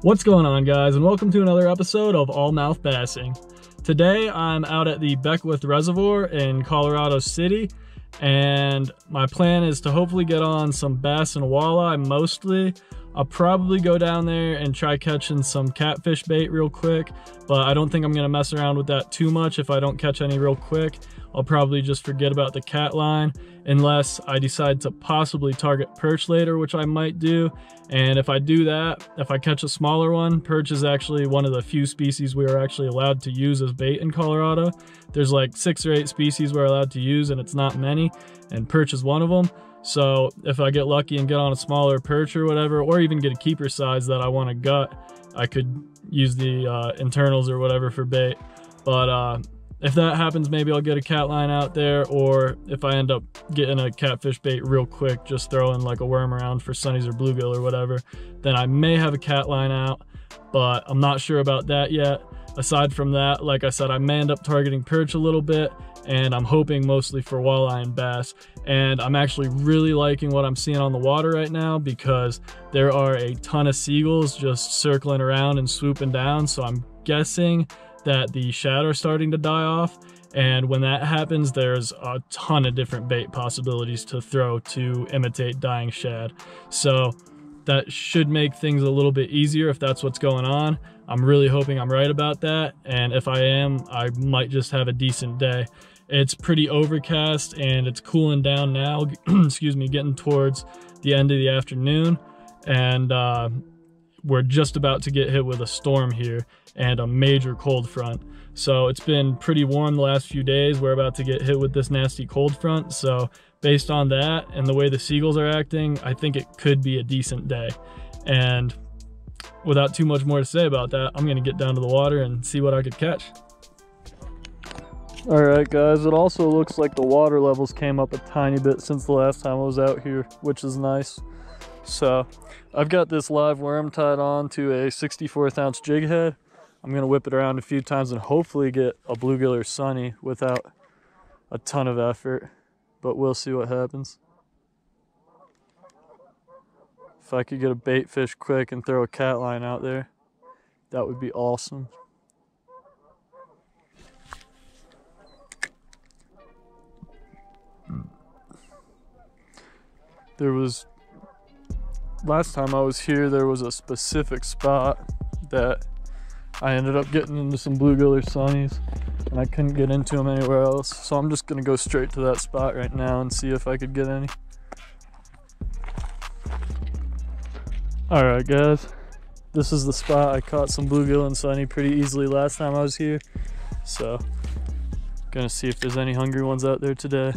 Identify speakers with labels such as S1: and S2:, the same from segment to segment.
S1: What's going on, guys, and welcome to another episode of All Mouth Bassing. Today I'm out at the Beckwith Reservoir in Colorado City, and my plan is to hopefully get on some bass and walleye mostly. I'll probably go down there and try catching some catfish bait real quick, but I don't think I'm gonna mess around with that too much if I don't catch any real quick. I'll probably just forget about the cat line unless I decide to possibly target perch later, which I might do. And if I do that, if I catch a smaller one, perch is actually one of the few species we are actually allowed to use as bait in Colorado. There's like 6 or 8 species we're allowed to use, and it's not many, and perch is one of them. So if I get lucky and get on a smaller perch or whatever, or even get a keeper size that I want to gut, I could use the internals or whatever for bait. But if that happens, maybe I'll get a cat line out there, or if I end up getting a catfish bait real quick, just throwing like a worm around for sunnies or bluegill or whatever, then I may have a cat line out, but I'm not sure about that yet. Aside from that, like I said, I may end up targeting perch a little bit, and I'm hoping mostly for walleye and bass. And I'm actually really liking what I'm seeing on the water right now, because there are a ton of seagulls just circling around and swooping down. So I'm guessing that the shad are starting to die off. And when that happens, there's a ton of different bait possibilities to throw to imitate dying shad. So that should make things a little bit easier if that's what's going on. I'm really hoping I'm right about that. And if I am, I might just have a decent day. It's pretty overcast and it's cooling down now, excuse me, getting towards the end of the afternoon. And we're just about to get hit with a storm here and a major cold front. So it's been pretty warm the last few days. We're about to get hit with this nasty cold front. So based on that and the way the seagulls are acting, I think it could be a decent day. And without too much more to say about that, I'm gonna get down to the water and see what I could catch. All right, guys, it also looks like the water levels came up a tiny bit since the last time I was out here, which is nice. So I've got this live worm tied on to a 64th ounce jig head. I'm gonna whip it around a few times and hopefully get a bluegill or sunny without a ton of effort, but we'll see what happens. If I could get a bait fish quick and throw a cat line out there, that would be awesome. Last time I was here, there was a specific spot that I ended up getting into some bluegill or sunnies, and I couldn't get into them anywhere else. So I'm just gonna go straight to that spot right now and see if I could get any. All right, guys, this is the spot. I caught some bluegill and sunny pretty easily last time I was here. So gonna see if there's any hungry ones out there today.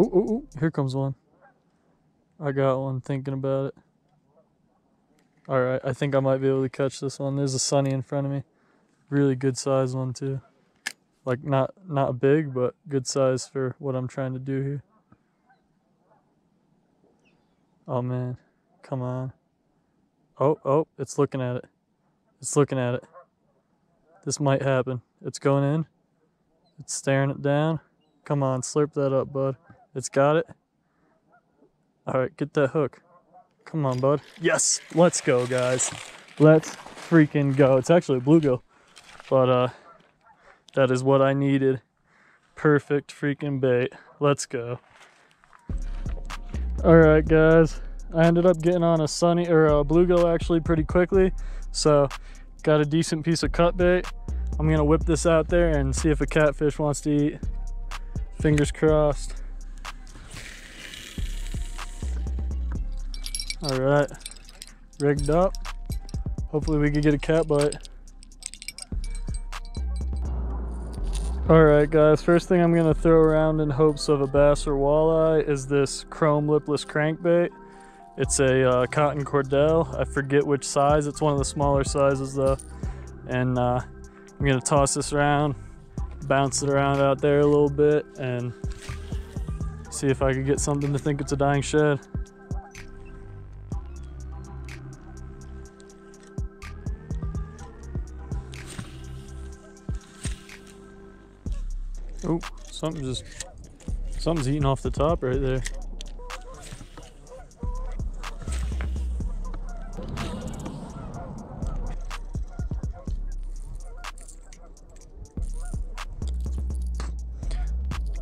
S1: Oh, here comes one. I got one thinking about it. All right, I think I might be able to catch this one. There's a sunny in front of me. Really good size one too. Like not big, but good size for what I'm trying to do here. Oh man, come on. Oh, it's looking at it. It's looking at it. This might happen. It's going in. It's staring it down. Come on, slurp that up, bud. It's got it. All right, get that hook. Come on, bud. Yes, let's go, guys. Let's freaking go. It's actually a bluegill, but that is what I needed. Perfect freaking bait. Let's go. All right, guys. I ended up getting on a sunny or a bluegill actually pretty quickly, so got a decent piece of cut bait. I'm gonna whip this out there and see if a catfish wants to eat. Fingers crossed. All right, rigged up. Hopefully we can get a cat bite. Alright guys, first thing I'm going to throw around in hopes of a bass or walleye is this chrome lipless crankbait. It's a cotton cordell. I forget which size. It's one of the smaller sizes though. And I'm going to toss this around, bounce it around out there a little bit, and see if I could get something to think it's a dying shad. Oh, something's eating off the top right there.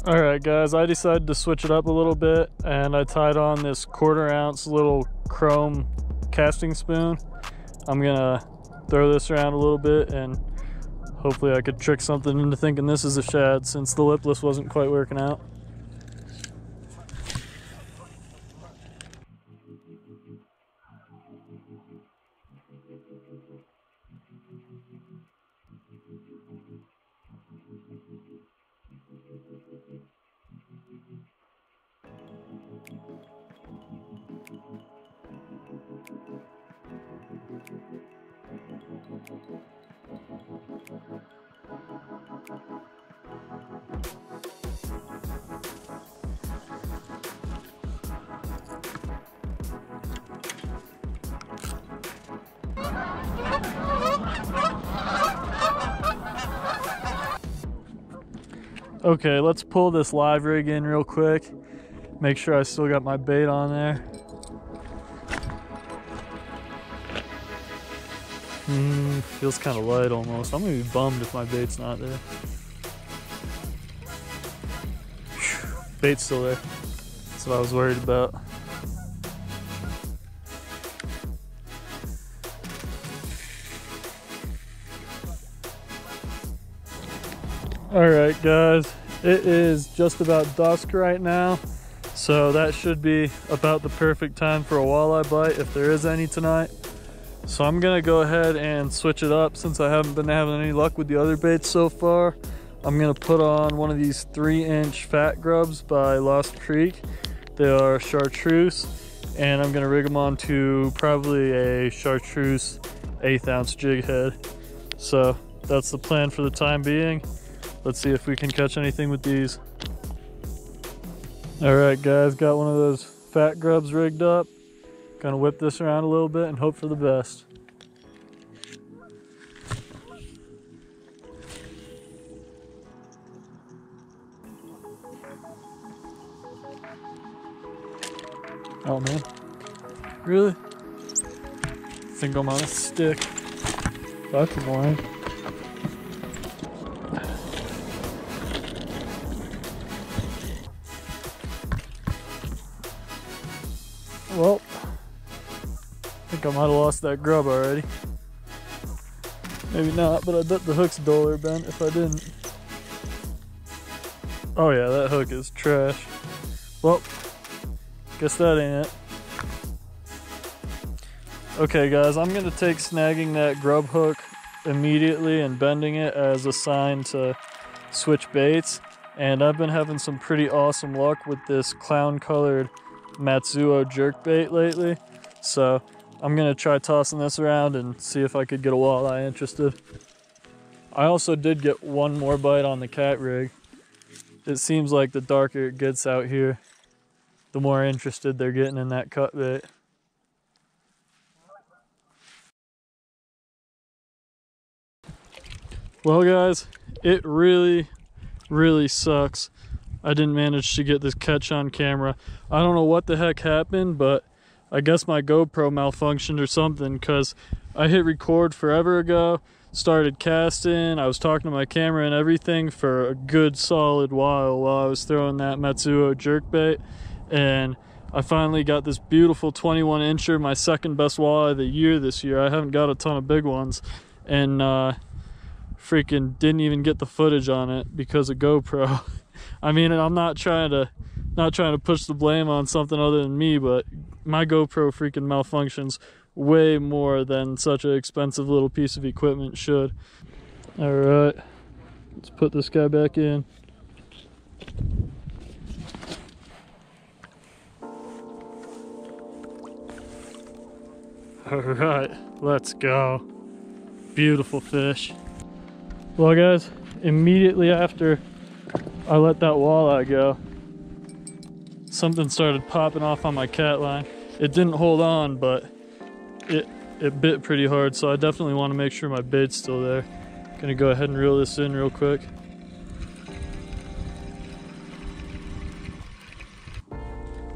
S1: Alright guys, I decided to switch it up a little bit, and I tied on this 1/4 ounce little chrome casting spoon. I'm gonna throw this around a little bit and hopefully I could trick something into thinking this is a shad, since the lipless wasn't quite working out. Okay, let's pull this live rig in real quick. Make sure I still got my bait on there. Feels kind of light almost. I'm gonna be bummed if my bait's not there. Bait's still there. That's what I was worried about. Alright guys, it is just about dusk right now, so that should be about the perfect time for a walleye bite if there is any tonight. So I'm gonna go ahead and switch it up since I haven't been having any luck with the other baits so far. I'm gonna put on one of these 3-inch fat grubs by Lost Creek. They are chartreuse, and I'm gonna rig them onto probably a chartreuse 1/8 ounce jig head. So that's the plan for the time being. Let's see if we can catch anything with these. Alright guys, got one of those fat grubs rigged up. Gonna whip this around a little bit and hope for the best. Oh man, really? I think I'm on a stick. That's annoying. Well, I think I might have lost that grub already. Maybe not, but I bet the hook's dull or bent if I didn't. Oh yeah, that hook is trash. Well, guess that ain't it. Okay guys, I'm gonna take snagging that grub hook immediately and bending it as a sign to switch baits. And I've been having some pretty awesome luck with this clown colored Matsuo jerkbait lately, so I'm gonna try tossing this around and see if I could get a walleye interested. I also did get one more bite on the cat rig. It seems like the darker it gets out here, the more interested they're getting in that cut bait. Well guys, it really sucks I didn't manage to get this catch on camera. I don't know what the heck happened, but I guess my GoPro malfunctioned or something, because I hit record forever ago, started casting, I was talking to my camera and everything for a good solid while I was throwing that Matsuo jerkbait, and I finally got this beautiful 21-incher, my second best walleye of the year this year. I haven't got a ton of big ones, and freaking didn't even get the footage on it because of GoPro. I mean, I'm not trying to push the blame on something other than me, but my GoPro freaking malfunctions way more than such an expensive little piece of equipment should. All right, Let's put this guy back in. All right, let's go. Beautiful fish. Well guys, immediately after I let that walleye go, something started popping off on my cat line. It didn't hold on, but it bit pretty hard, so I definitely want to make sure my bait's still there. Gonna go ahead and reel this in real quick.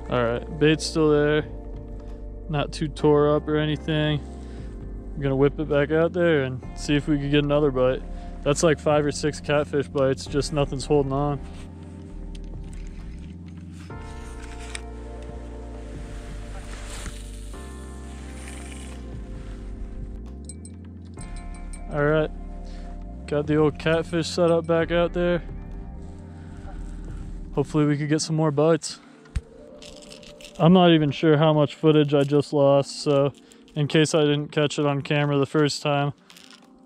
S1: All right, bait's still there. Not too tore up or anything. I'm gonna whip it back out there and see if we could get another bite. That's like 5 or 6 catfish bites, just nothing's holding on. All right, got the old catfish set up back out there. Hopefully we could get some more bites. I'm not even sure how much footage I just lost, so in case I didn't catch it on camera the first time,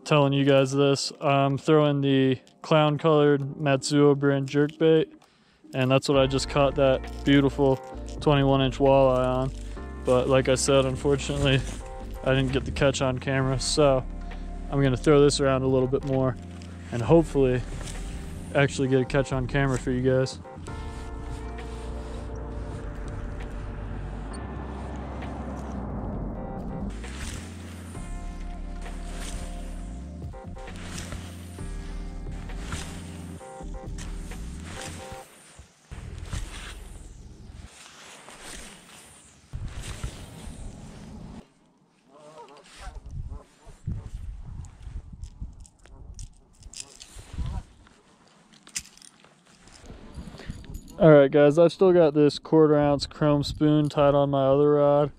S1: telling you guys this, I'm throwing the clown colored Matsuo brand jerkbait, and that's what I just caught that beautiful 21-inch walleye on. But like I said, unfortunately, I didn't get the catch on camera, so I'm gonna throw this around a little bit more and hopefully actually get a catch on camera for you guys. Alright guys, I've still got this 1/4 ounce chrome spoon tied on my other rod,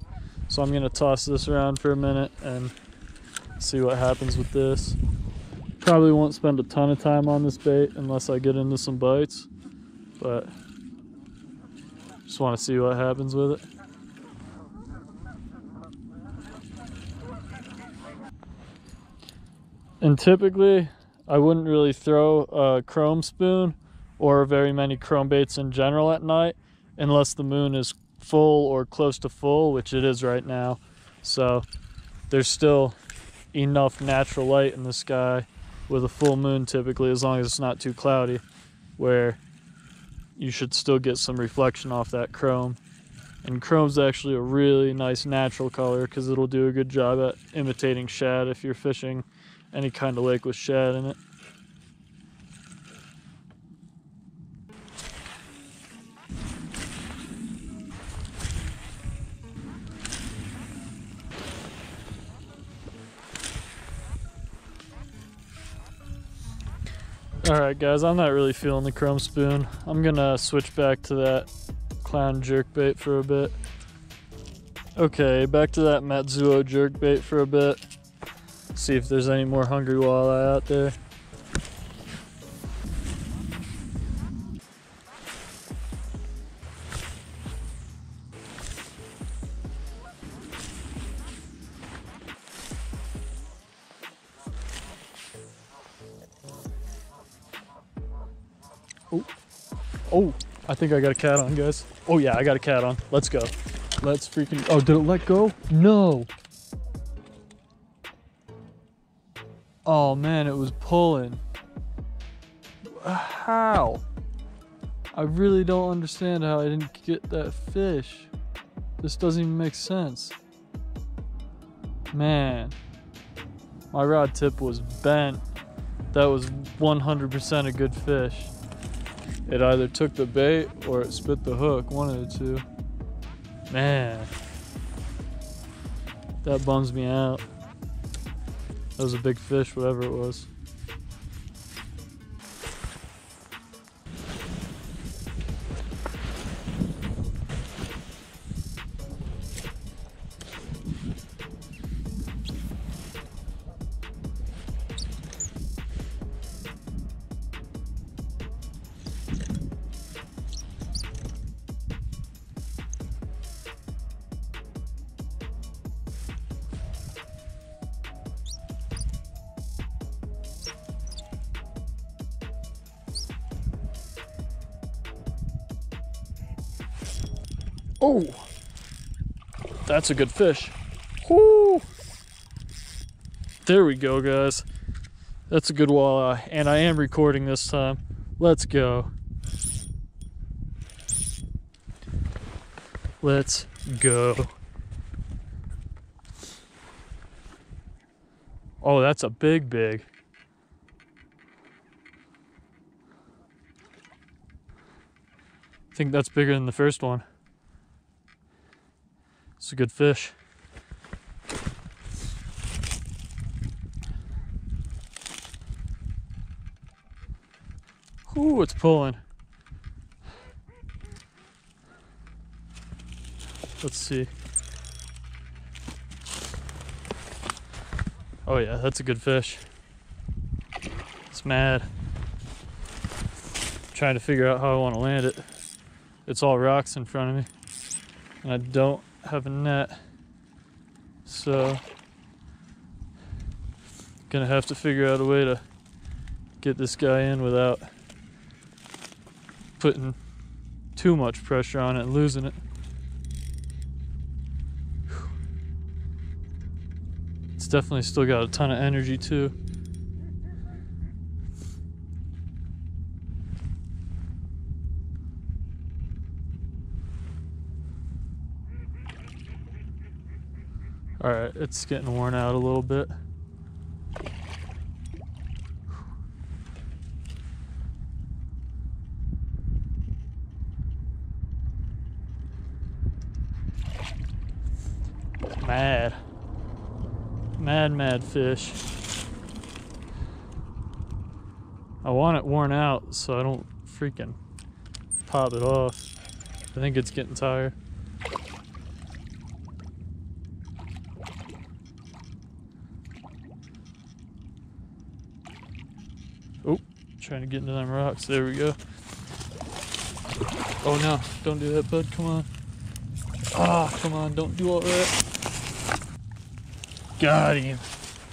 S1: so I'm going to toss this around for a minute and see what happens with this. Probably won't spend a ton of time on this bait unless I get into some bites, but just want to see what happens with it. And typically I wouldn't really throw a chrome spoon or very many chrome baits in general at night unless the moon is full or close to full, which it is right now. So there's still enough natural light in the sky with a full moon typically, as long as it's not too cloudy, where you should still get some reflection off that chrome. And chrome's actually a really nice natural color because it'll do a good job at imitating shad if you're fishing any kind of lake with shad in it. Alright guys, I'm not really feeling the chrome spoon. I'm gonna switch back to that clown jerkbait for a bit. Okay, back to that Matsuo jerkbait for a bit. See if there's any more hungry walleye out there. Oh, I think I got a cat on, guys. Oh yeah, I got a cat on. Let's go. Let's freaking... Oh, did it let go? No. Oh man, it was pulling. How? I really don't understand how I didn't get that fish. This doesn't even make sense. Man, my rod tip was bent. That was 100% a good fish. It either took the bait or it spit the hook, one of the two. Man, that bums me out. That was a big fish, whatever it was. Oh, that's a good fish. Whoo! There we go, guys. That's a good walleye, and I am recording this time. Let's go. Let's go. Oh, that's a big. I think that's bigger than the first one. It's a good fish. Ooh, it's pulling. Let's see. Oh yeah, that's a good fish. It's mad. I'm trying to figure out how I want to land it. It's all rocks in front of me, and I don't have a net, so gonna have to figure out a way to get this guy in without putting too much pressure on it and losing it. It's definitely still got a ton of energy too. All right, it's getting worn out a little bit. Mad fish. I want it worn out so I don't freaking pop it off. I think it's getting tired. Oh, trying to get into them rocks. There we go. Oh no, don't do that, bud. Come on. Ah, come on, don't do all that. Got him.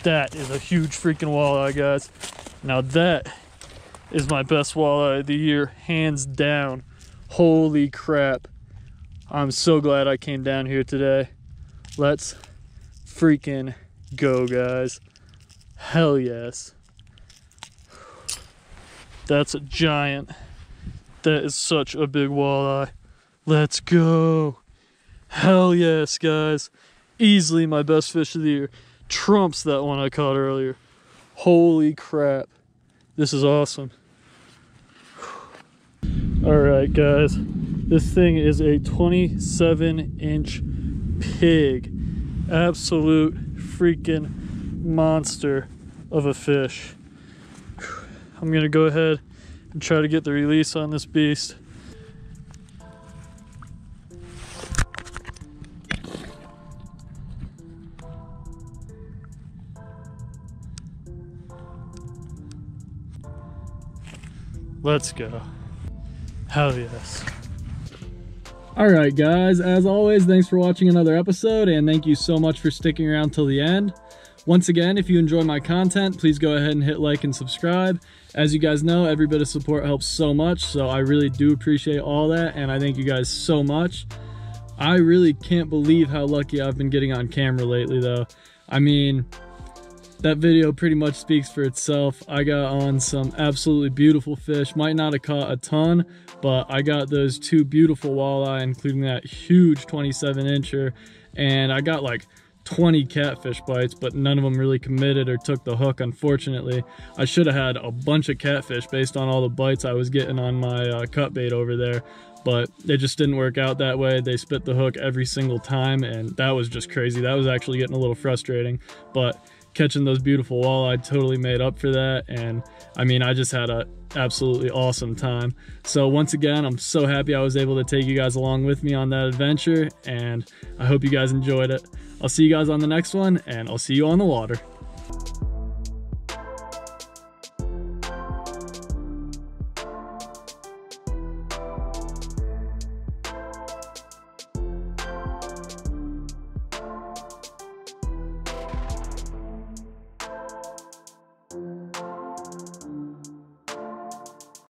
S1: That is a huge freaking walleye, guys. Now that is my best walleye of the year, hands down. Holy crap. I'm so glad I came down here today. Let's freaking go, guys. Hell yes. That's a giant. That is such a big walleye. Let's go. Hell yes, guys. Easily my best fish of the year. Trumps that one I caught earlier. Holy crap. This is awesome. Alright, guys. This thing is a 27-inch pig. Absolute freaking monster of a fish. I'm gonna go ahead and try to get the release on this beast. Let's go. Hell yes. Alright guys, as always, thanks for watching another episode, and thank you so much for sticking around till the end. Once again, if you enjoy my content, please go ahead and hit like and subscribe. As you guys know, every bit of support helps so much, so I really do appreciate all that, and I thank you guys so much. I really can't believe how lucky I've been getting on camera lately though. I mean, that video pretty much speaks for itself. I got on some absolutely beautiful fish. Might not have caught a ton, but I got those two beautiful walleye, including that huge 27-incher, and I got like 20 catfish bites, but none of them really committed or took the hook, unfortunately. I should have had a bunch of catfish based on all the bites I was getting on my cut bait over there, but it just didn't work out that way. They spit the hook every single time, and that was just crazy. That was actually getting a little frustrating, but catching those beautiful walleye totally made up for that, and I mean, I just had a absolutely awesome time. So once again, I'm so happy I was able to take you guys along with me on that adventure, and I hope you guys enjoyed it. I'll see you guys on the next one, and I'll see you on the water.